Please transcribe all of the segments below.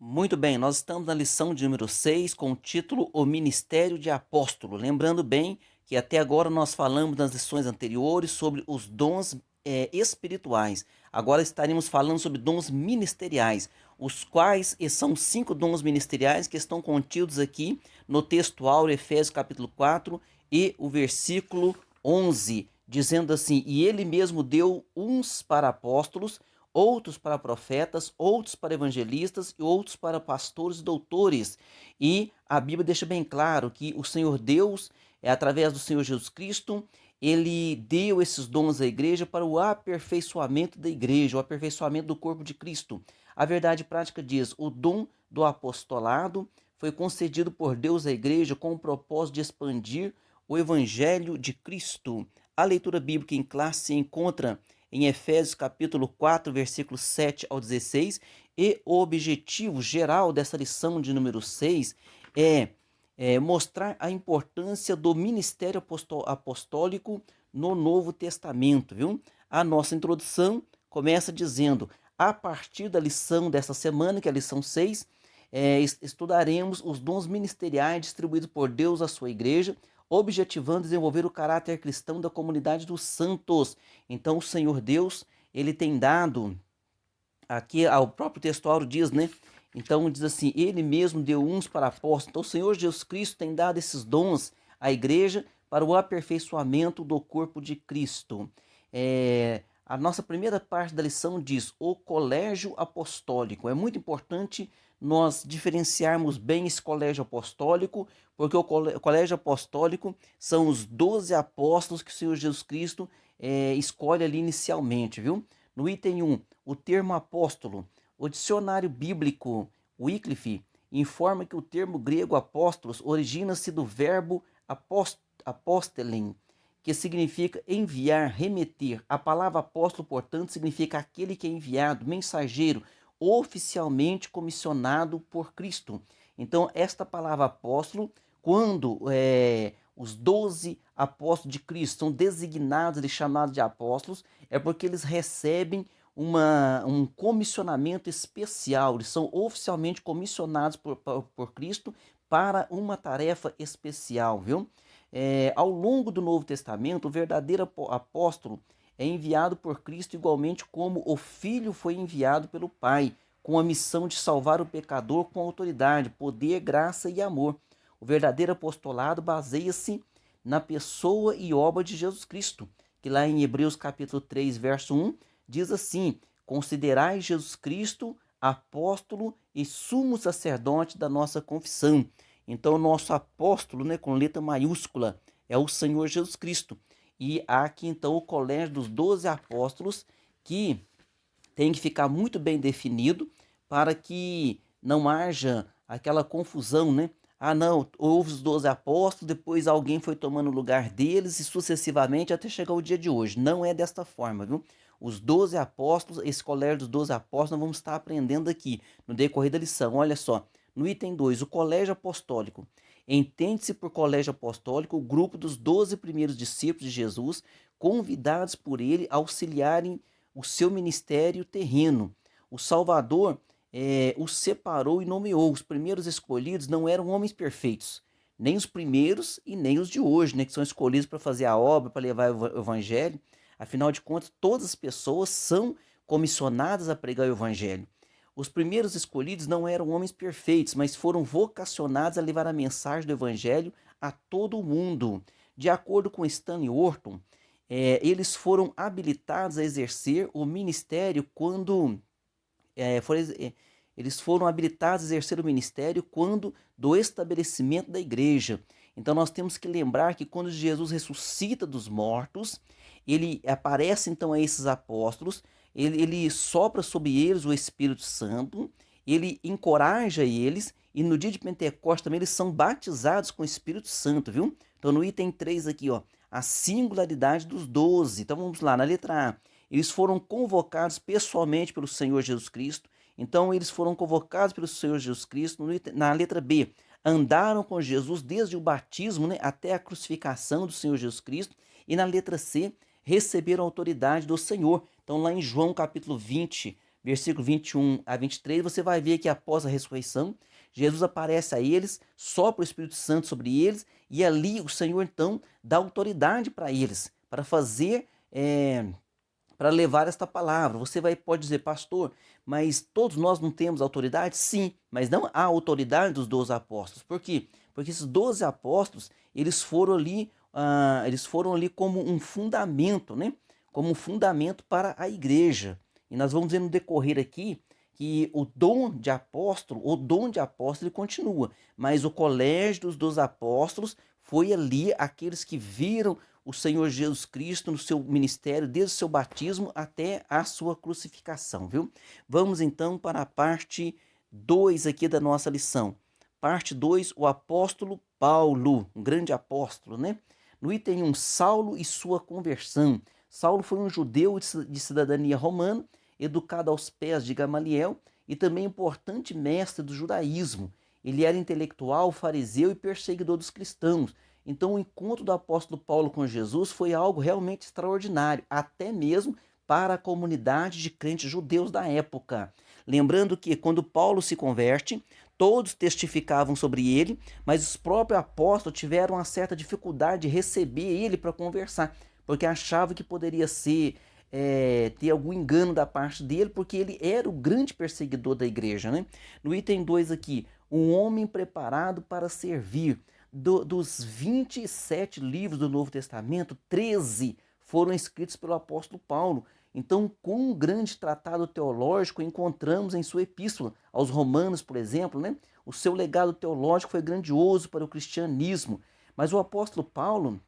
Muito bem, nós estamos na lição de número 6 com o título O Ministério de Apóstolo. Lembrando bem que até agora nós falamos nas lições anteriores sobre os dons espirituais. Agora estaremos falando sobre dons ministeriais, os quais são 5 dons ministeriais que estão contidos aqui no texto áureo Efésios capítulo 4 e o versículo 11, dizendo assim: E ele mesmo deu uns para apóstolos, outros para profetas, outros para evangelistas e outros para pastores e doutores. E a Bíblia deixa bem claro que o Senhor Deus, através do Senhor Jesus Cristo, ele deu esses dons à igreja para o aperfeiçoamento da igreja, o aperfeiçoamento do corpo de Cristo. A verdade prática diz: o dom do apostolado foi concedido por Deus à igreja com o propósito de expandir o evangelho de Cristo. A leitura bíblica em classe se encontra em Efésios capítulo 4, versículos 7 ao 16, e o objetivo geral dessa lição de número 6 é mostrar a importância do ministério apostólico no Novo Testamento, viu? A nossa introdução começa dizendo: a partir da lição dessa semana, que é a lição 6, estudaremos os dons ministeriais distribuídos por Deus à sua igreja, objetivando desenvolver o caráter cristão da comunidade dos santos. Então, o Senhor Deus, ele tem dado, aqui o próprio textuário diz, né? Então, diz assim: ele mesmo deu uns para apóstolos. Então, o Senhor Jesus Cristo tem dado esses dons à igreja para o aperfeiçoamento do corpo de Cristo. A nossa primeira parte da lição diz o colégio apostólico. É muito importante nós diferenciarmos bem esse colégio apostólico, porque o colégio apostólico são os 12 apóstolos que o Senhor Jesus Cristo escolhe ali inicialmente, viu? No item 1, o termo apóstolo. O dicionário bíblico Wycliffe informa que o termo grego apóstolos origina-se do verbo apostelen, que significa enviar, remeter. A palavra apóstolo, portanto, significa aquele que é enviado, mensageiro, oficialmente comissionado por Cristo. Então, esta palavra apóstolo, quando os 12 apóstolos de Cristo são designados e chamados de apóstolos, é porque eles recebem um comissionamento especial, eles são oficialmente comissionados por Cristo para uma tarefa especial, viu? Ao longo do Novo Testamento, o verdadeiro apóstolo é enviado por Cristo igualmente como o Filho foi enviado pelo Pai, com a missão de salvar o pecador com autoridade, poder, graça e amor. O verdadeiro apostolado baseia-se na pessoa e obra de Jesus Cristo, que lá em Hebreus capítulo 3, verso 1, diz assim: considerai Jesus Cristo apóstolo e sumo sacerdote da nossa confissão. Então, o nosso apóstolo, né, com letra maiúscula, é o Senhor Jesus Cristo. E há aqui, então, o colégio dos 12 apóstolos, que tem que ficar muito bem definido para que não haja aquela confusão, né? Ah, não, houve os 12 apóstolos, depois alguém foi tomando o lugar deles e sucessivamente até chegar o dia de hoje. Não é desta forma, viu? Os 12 apóstolos, esse colégio dos 12 apóstolos, nós vamos estar aprendendo aqui no decorrer da lição. Olha só, no item 2, o colégio apostólico. Entende-se por colégio apostólico o grupo dos 12 primeiros discípulos de Jesus, convidados por ele a auxiliarem o seu ministério terreno. O Salvador os separou e nomeou. Os primeiros escolhidos não eram homens perfeitos, nem os primeiros e nem os de hoje, né, que são escolhidos para fazer a obra, para levar o evangelho. Afinal de contas, todas as pessoas são comissionadas a pregar o evangelho. Os primeiros escolhidos não eram homens perfeitos, mas foram vocacionados a levar a mensagem do evangelho a todo o mundo. De acordo com Stanley Orton, eles foram habilitados a exercer o ministério quando é, for, é, eles foram habilitados a exercer o ministério quando do estabelecimento da igreja. Então nós temos que lembrar que quando Jesus ressuscita dos mortos, ele aparece então a esses apóstolos, ele sopra sobre eles o Espírito Santo, ele encoraja eles, e no dia de Pentecostes também eles são batizados com o Espírito Santo, viu? Então no item 3 aqui, ó, a singularidade dos 12. Então vamos lá, na letra A. Eles foram convocados pessoalmente pelo Senhor Jesus Cristo. Então eles foram convocados pelo Senhor Jesus Cristo. Na letra B, andaram com Jesus desde o batismo, né, até a crucificação do Senhor Jesus Cristo. E na letra C, receberam a autoridade do Senhor. Então lá em João capítulo 20, versículo 21 a 23, você vai ver que após a ressurreição, Jesus aparece a eles, sopra o Espírito Santo sobre eles, e ali o Senhor então dá autoridade para eles, para fazer, para levar esta palavra. Pode dizer, pastor, mas todos nós não temos autoridade? Sim, mas não há autoridade dos 12 apóstolos. Por quê? Porque esses 12 apóstolos, eles foram ali como um fundamento, né? Como um fundamento para a igreja. E nós vamos ver no decorrer aqui que o dom de apóstolo ele continua, mas o colégio dos 12 apóstolos foi ali aqueles que viram o Senhor Jesus Cristo no seu ministério, desde o seu batismo até a sua crucificação, viu? Vamos então para a parte 2 aqui da nossa lição. Parte 2, o apóstolo Paulo, um grande apóstolo, né? No item 1, Saulo e sua conversão. Saulo foi um judeu de cidadania romana, educado aos pés de Gamaliel e também importante mestre do judaísmo. Ele era intelectual, fariseu e perseguidor dos cristãos. Então o encontro do apóstolo Paulo com Jesus foi algo realmente extraordinário, até mesmo para a comunidade de crentes judeus da época. Lembrando que quando Paulo se converte, todos testificavam sobre ele, mas os próprios apóstolos tiveram uma certa dificuldade de receber ele para conversar, porque achavam que poderia ter algum engano da parte dele, porque ele era o grande perseguidor da igreja, né? No item 2 aqui, um homem preparado para servir. Dos 27 livros do Novo Testamento, 13 foram escritos pelo apóstolo Paulo. Então, com um grande tratado teológico, encontramos em sua epístola aos Romanos, por exemplo, né? O seu legado teológico foi grandioso para o cristianismo. Mas o apóstolo Paulo,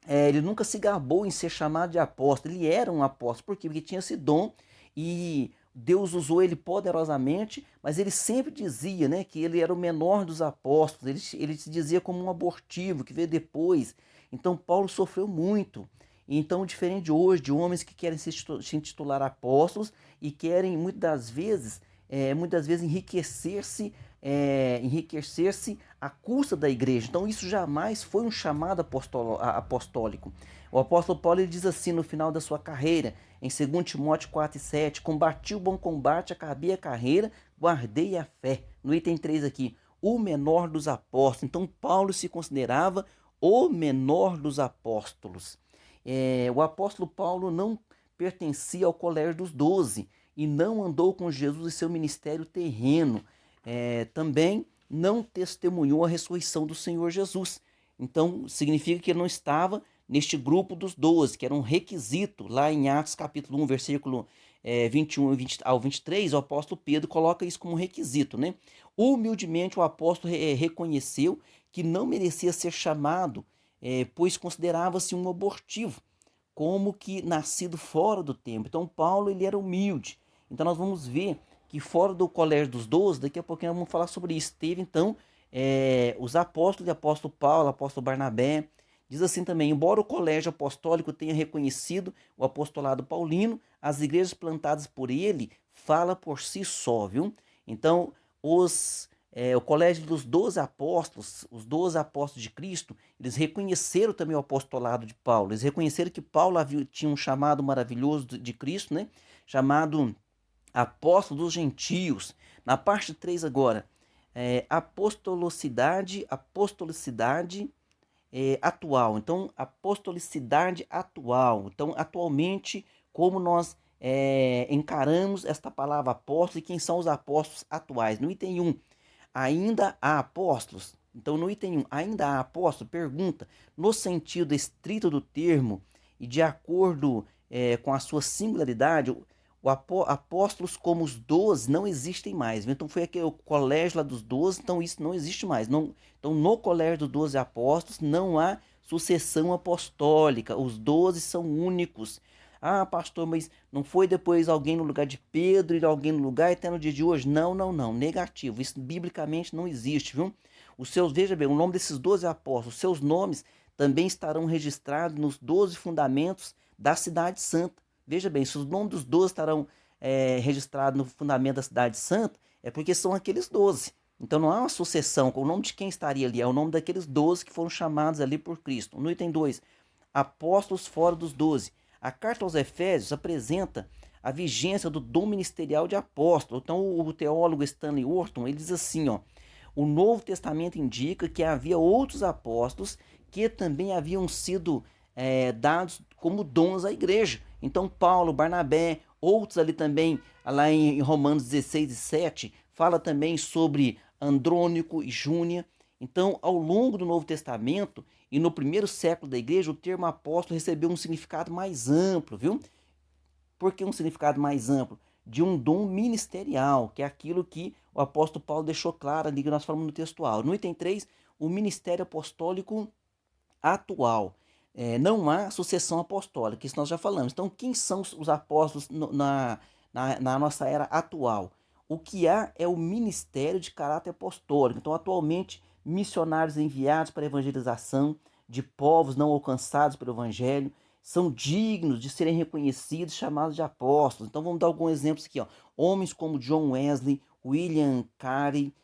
ele nunca se gabou em ser chamado de apóstolo. Ele era um apóstolo. Por quê? Porque tinha esse dom e Deus usou ele poderosamente, mas ele sempre dizia, né, que ele era o menor dos apóstolos. Ele se dizia como um abortivo, que veio depois. Então Paulo sofreu muito. Então, diferente de hoje, de homens que querem se intitular apóstolos e querem muitas vezes enriquecer-se à custa da igreja. Então isso jamais foi um chamado apostólico. O apóstolo Paulo ele diz assim no final da sua carreira, em 2 Timóteo 4:7, combati o bom combate, acabei a carreira, guardei a fé. No item 3 aqui, o menor dos apóstolos. Então Paulo se considerava o menor dos apóstolos. O apóstolo Paulo não pertencia ao colégio dos 12 e não andou com Jesus em seu ministério terreno. Também não testemunhou a ressurreição do Senhor Jesus. Então, significa que ele não estava neste grupo dos 12, que era um requisito. Lá em Atos capítulo 1, versículo 21 ao 23, o apóstolo Pedro coloca isso como um requisito, né? Humildemente o apóstolo reconheceu que não merecia ser chamado, pois considerava-se um abortivo, como que nascido fora do tempo. Então Paulo ele era humilde. Então nós vamos ver que fora do colégio dos 12, daqui a pouquinho nós vamos falar sobre isso. Teve então os apóstolos, apóstolo Paulo, apóstolo Barnabé. Diz assim também, embora o colégio apostólico tenha reconhecido o apostolado paulino, as igrejas plantadas por ele fala por si só, viu? Então o colégio dos 12 apóstolos, os 12 apóstolos de Cristo, eles reconheceram também o apostolado de Paulo. Eles reconheceram que Paulo tinha um chamado maravilhoso de Cristo, né? Chamado apóstolo dos gentios. Na parte 3 agora, apostolicidade atual. Então, apostolicidade atual. Então, atualmente, como nós encaramos esta palavra apóstolo e quem são os apóstolos atuais. No item 1, ainda há apóstolos? Então, no item 1, ainda há apóstolos? Pergunta, no sentido estrito do termo e de acordo com a sua singularidade, apóstolos como os 12 não existem mais. Então, foi aquele o colégio lá dos 12, então isso não existe mais. Não, então, no colégio dos 12 apóstolos não há sucessão apostólica. Os 12 são únicos. Ah, pastor, mas não foi depois alguém no lugar de Pedro e alguém no lugar até no dia de hoje? Não, não, não. Negativo. Isso biblicamente não existe, viu? Veja bem, o nome desses 12 apóstolos, seus nomes também estarão registrados nos 12 fundamentos da cidade santa. Veja bem, se os nomes dos 12 estarão registrados no fundamento da cidade santa, é porque são aqueles 12. Então não há uma sucessão. O nome de quem estaria ali é o nome daqueles 12 que foram chamados ali por Cristo. No item 2, apóstolos fora dos 12. A carta aos Efésios apresenta a vigência do dom ministerial de apóstolo. Então o teólogo Stanley Orton, ele diz assim, ó, o Novo Testamento indica que havia outros apóstolos que também haviam sido dados como dons à igreja. Então Paulo, Barnabé, outros ali também, lá em Romanos 16:7, fala também sobre Andrônico e Júnia. Então, ao longo do Novo Testamento e no primeiro século da igreja, o termo apóstolo recebeu um significado mais amplo, viu? Por que um significado mais amplo? De um dom ministerial, que é aquilo que o apóstolo Paulo deixou claro ali que nós falamos no textual. No item 3, o ministério apostólico atual. Não há sucessão apostólica, isso nós já falamos. Então, quem são os apóstolos na nossa era atual? O que há é o ministério de caráter apostólico. Então, atualmente, missionários enviados para a evangelização de povos não alcançados pelo evangelho são dignos de serem reconhecidos, chamados de apóstolos. Então, vamos dar alguns exemplos aqui, ó. Homens como John Wesley, William Carey,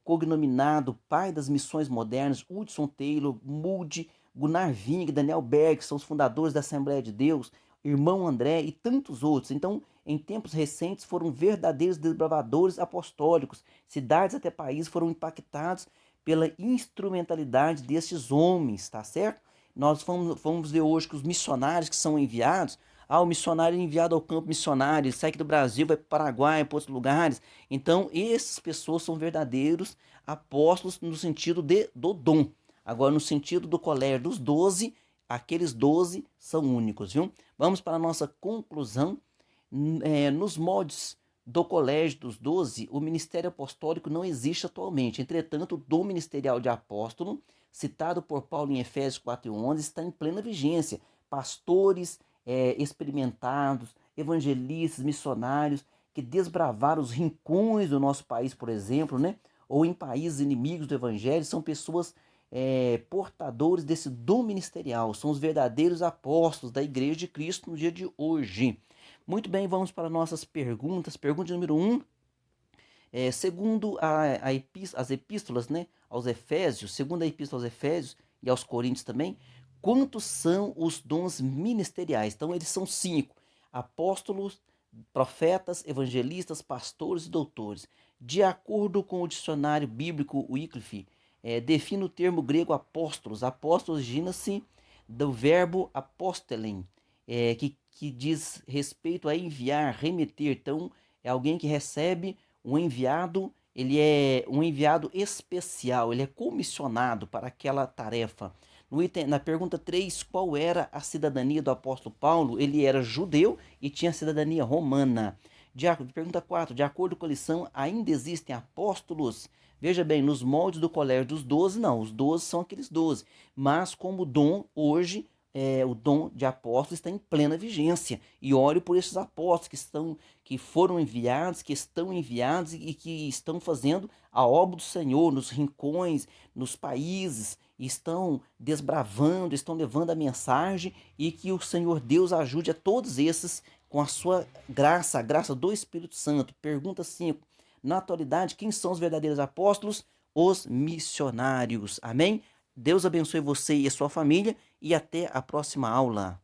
cognominado pai das missões modernas, Hudson Taylor, Moody, Gunnar Ving, Daniel Berg, que são os fundadores da Assembleia de Deus, irmão André e tantos outros. Então, em tempos recentes, foram verdadeiros desbravadores apostólicos. Cidades até países foram impactados pela instrumentalidade destes homens, tá certo? Nós vamos ver hoje que os missionários que são enviados, o missionário é enviado ao campo missionário, ele sai aqui do Brasil, vai para o Paraguai, para outros lugares. Então, essas pessoas são verdadeiros apóstolos no sentido do dom. Agora, no sentido do colégio dos 12, aqueles 12 são únicos, viu? Vamos para a nossa conclusão. Nos moldes do colégio dos 12, o ministério apostólico não existe atualmente. Entretanto, o dom ministerial de apóstolo, citado por Paulo em Efésios 4:11, está em plena vigência. Pastores experimentados, evangelistas, missionários, que desbravaram os rincões do nosso país, por exemplo, né? Ou em países inimigos do evangelho, são pessoas portadores desse dom ministerial, são os verdadeiros apóstolos da Igreja de Cristo no dia de hoje. Muito bem, vamos para nossas perguntas. Pergunta número 1. Segundo as epístolas, né, aos Efésios, segundo a epístola aos Efésios e aos Coríntios também, quantos são os dons ministeriais? Então, eles são 5: apóstolos, profetas, evangelistas, pastores e doutores. De acordo com o dicionário bíblico Wycliffe, define o termo grego apóstolos. Apóstolos origina-se do verbo apostelen, que diz respeito a enviar, remeter. Então, é alguém que recebe um enviado, ele é um enviado especial, ele é comissionado para aquela tarefa. Na pergunta 3, qual era a cidadania do apóstolo Paulo? Ele era judeu e tinha cidadania romana. Pergunta 4, de acordo com a lição, ainda existem apóstolos? Veja bem, nos moldes do colégio dos 12, não, os 12 são aqueles 12, mas como dom, hoje, o dom de apóstolo está em plena vigência. E ore por esses apóstolos que foram enviados, que estão enviados e que estão fazendo a obra do Senhor nos rincões, nos países, estão desbravando, estão levando a mensagem, e que o Senhor Deus ajude a todos esses com a sua graça, a graça do Espírito Santo. Pergunta 5. Na atualidade, quem são os verdadeiros apóstolos? Os missionários. Amém? Deus abençoe você e a sua família, e até a próxima aula.